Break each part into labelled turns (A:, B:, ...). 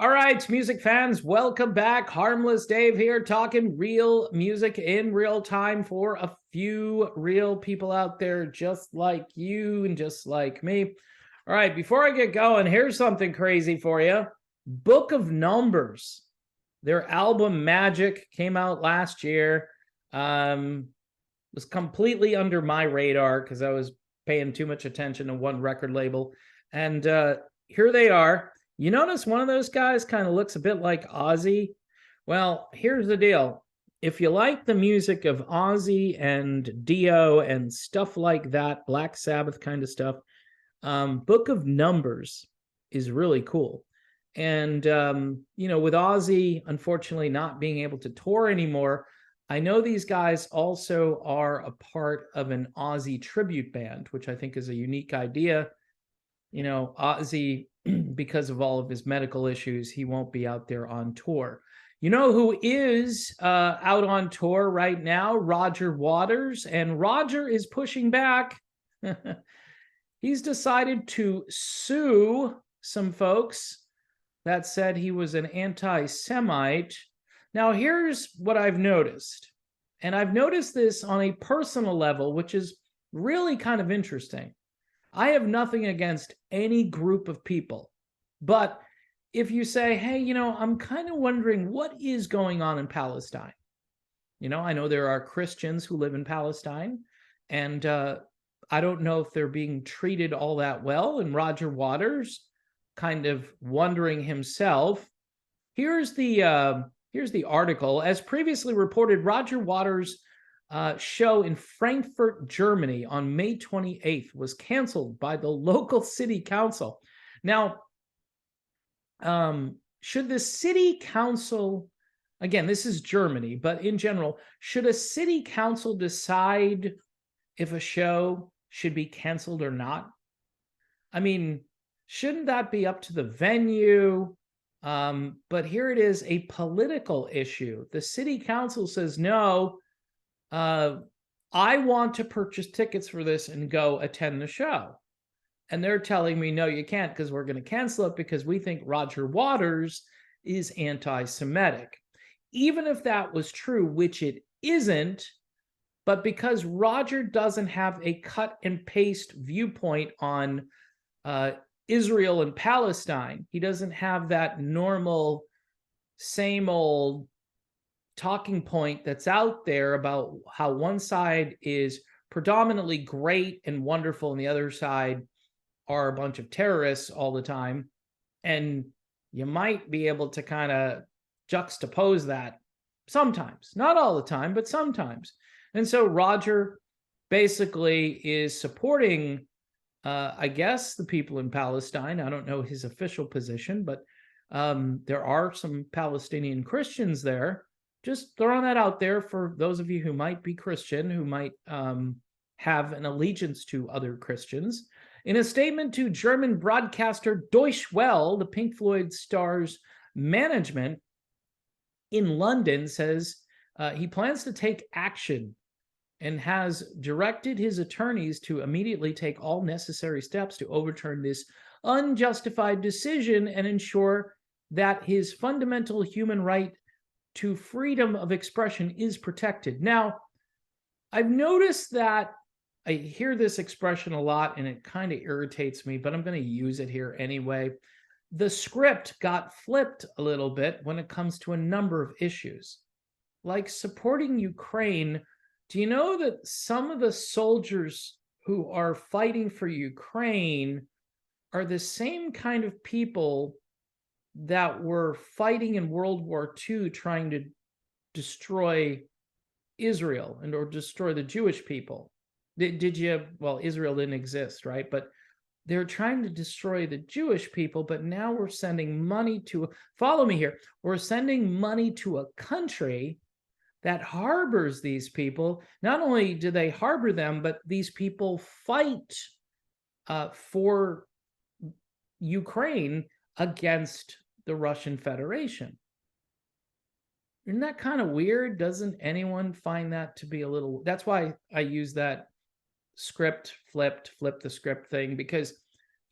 A: All right, music fans, welcome back. Harmless Dave here, talking real music in real time for a few real people out there just like you and just like me. All right, before I get going, here's something crazy for you. Book of Numbers, their album Magic came out last year. Was completely under my radar because I was paying too much attention to one record label. And here they are. You notice one of those guys kind of looks a bit like Ozzy? Well, here's the deal. If you like the music of Ozzy and Dio and stuff like that, Black Sabbath kind of stuff, Book of Numbers is really cool. And, with Ozzy, unfortunately, not being able to tour anymore, I know these guys also are a part of an Ozzy tribute band, which I think is a unique idea. Ozzy, because of all of his medical issues, he won't be out there on tour. You know who is out on tour right now? Roger Waters. And Roger is pushing back. He's decided to sue some folks that said he was an anti-Semite. Now, here's what I've noticed. And I've noticed this on a personal level, which is really kind of interesting. I have nothing against any group of people. But if you say, hey, I'm kind of wondering what is going on in Palestine. I know there are Christians who live in Palestine, and I don't know if they're being treated all that well. And Roger Waters kind of wondering himself. Here's the article. As previously reported, Roger Waters' show in Frankfurt, Germany on May 28th was canceled by the local city council. Now, should the city council, again, this is Germany, but in general, should a city council decide if a show should be canceled or not? I mean, shouldn't that be up to the venue? But here it is, a political issue. The city council says, no, I want to purchase tickets for this and go attend the show. And they're telling me, no, you can't because we're going to cancel it because we think Roger Waters is anti-Semitic. Even if that was true, which it isn't, but because Roger doesn't have a cut and paste viewpoint on Israel and Palestine, he doesn't have that normal, same old talking point that's out there about how one side is predominantly great and wonderful and the other side are a bunch of terrorists all the time. And you might be able to kind of juxtapose that sometimes, not all the time, but sometimes. And so Roger basically is supporting, I guess, the people in Palestine. I don't know his official position, but there are some Palestinian Christians there. Just throwing that out there for those of you who might be Christian, who might have an allegiance to other Christians. In a statement to German broadcaster Deutsche Welle, the Pink Floyd star's management in London says he plans to take action and has directed his attorneys to immediately take all necessary steps to overturn this unjustified decision and ensure that his fundamental human right to freedom of expression is protected. Now, I've noticed that I hear this expression a lot and it kind of irritates me, but I'm going to use it here anyway. The script got flipped a little bit when it comes to a number of issues, like supporting Ukraine. Do you know that some of the soldiers who are fighting for Ukraine are the same kind of people that were fighting in World War II trying to destroy Israel or destroy the Jewish people? Did you, well, Israel didn't exist, right? But they're trying to destroy the Jewish people, but now we're sending money to, follow me here, we're sending money to a country that harbors these people. Not only do they harbor them, but these people fight for Ukraine against the Russian Federation. Isn't that kind of weird? Doesn't anyone find that to be a little... That's why I use that script flip the script thing, because,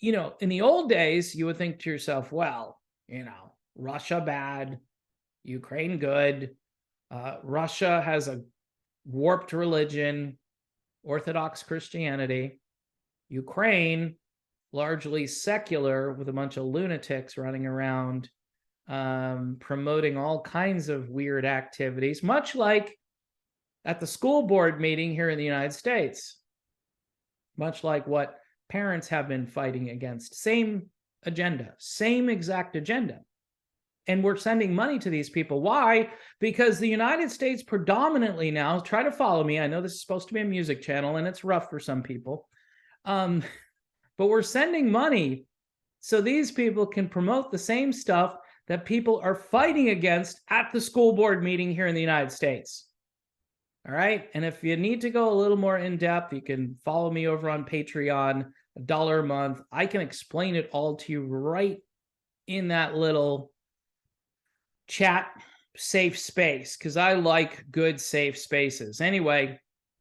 A: in the old days, you would think to yourself, well, Russia bad, Ukraine good. Russia has a warped religion, Orthodox Christianity. Ukraine, largely secular, with a bunch of lunatics running around promoting all kinds of weird activities, much like at the school board meeting here in the United States, much like what parents have been fighting against. Same agenda, same exact agenda. And we're sending money to these people. Why? Because the United States predominantly now, try to follow me. I know this is supposed to be a music channel and it's rough for some people. But we're sending money so these people can promote the same stuff that people are fighting against at the school board meeting here in the United States. All right. And if you need to go a little more in depth, you can follow me over on Patreon, $1 a month. I can explain it all to you right in that little chat safe space, because I like good safe spaces. Anyway,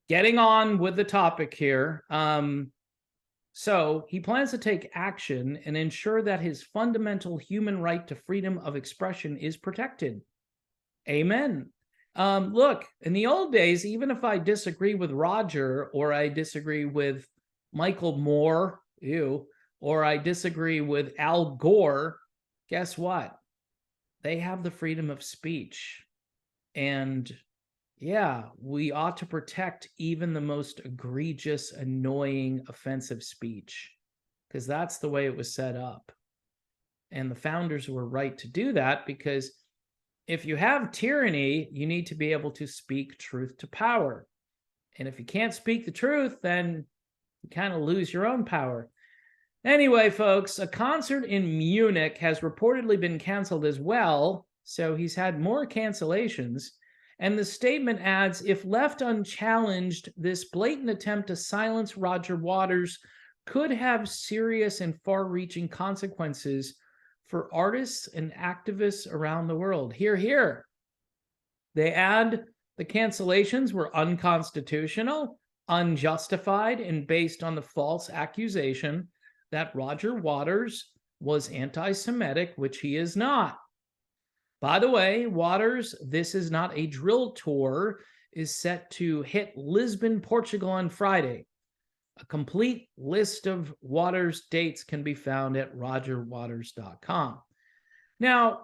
A: getting on with the topic here. So he plans to take action and ensure that his fundamental human right to freedom of expression is protected. Amen. Look, in the old days, even if I disagree with Roger, or I disagree with Michael Moore, or I disagree with Al Gore, guess what? They have the freedom of speech. And yeah, we ought to protect even the most egregious, annoying, offensive speech, because that's the way it was set up. And the founders were right to do that, because if you have tyranny, you need to be able to speak truth to power. And if you can't speak the truth, then you kind of lose your own power. Anyway, folks, a concert in Munich has reportedly been canceled as well. So he's had more cancellations. And the statement adds, if left unchallenged, this blatant attempt to silence Roger Waters could have serious and far-reaching consequences for artists and activists around the world. Hear, hear. They add the cancellations were unconstitutional, unjustified, and based on the false accusation that Roger Waters was anti-Semitic, which he is not. By the way, Waters' This Is Not a Drill tour is set to hit Lisbon, Portugal on Friday. A complete list of Waters' dates can be found at rogerwaters.com. Now,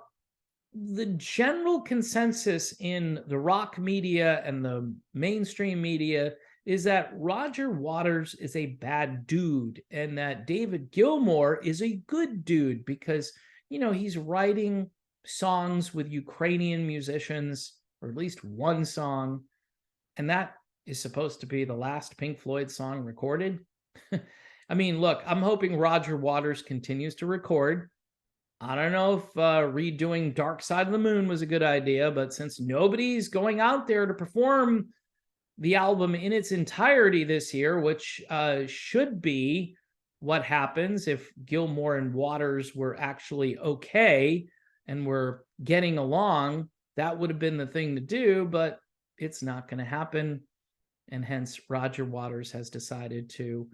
A: the general consensus in the rock media and the mainstream media is that Roger Waters is a bad dude and that David Gilmour is a good dude because, he's writing songs with Ukrainian musicians, or at least one song, and that is supposed to be the last Pink Floyd song recorded. I mean, look, I'm hoping Roger Waters continues to record. I don't know if redoing Dark Side of the Moon was a good idea, but since nobody's going out there to perform the album in its entirety this year, which should be what happens if Gilmour and Waters were actually okay and were getting along, that would have been the thing to do, but it's not going to happen. And hence Roger Waters has decided to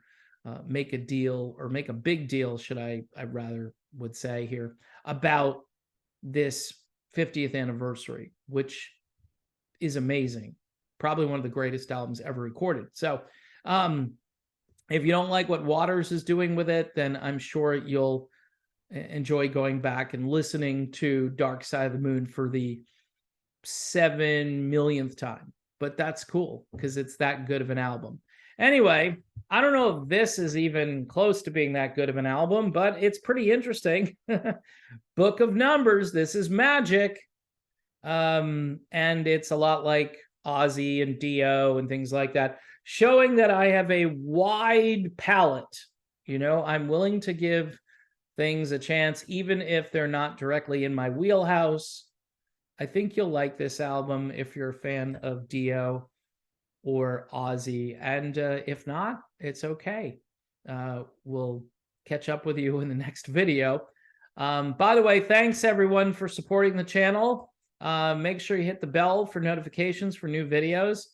A: make a deal, or make a big deal, I rather would say here, about this 50th anniversary, which is amazing. Probably one of the greatest albums ever recorded. So if you don't like what Waters is doing with it, then I'm sure you'll enjoy going back and listening to Dark Side of the Moon for the 7 millionth time. But that's cool because it's that good of an album. Anyway, I don't know if this is even close to being that good of an album, but it's pretty interesting. Book of Numbers, this is magic. And it's a lot like Ozzy and Dio and things like that, showing that I have a wide palette. I'm willing to give things a chance, even if they're not directly in my wheelhouse. I think you'll like this album if you're a fan of Dio or Ozzy, and if not, it's okay. We'll catch up with you in the next video. By the way, thanks everyone for supporting the channel. Make sure you hit the bell for notifications for new videos.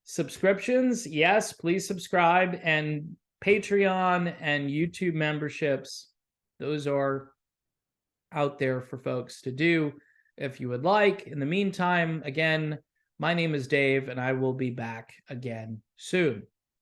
A: Subscriptions, yes, please subscribe, and Patreon and YouTube memberships. Those are out there for folks to do if you would like. In the meantime, again, my name is Dave, and I will be back again soon.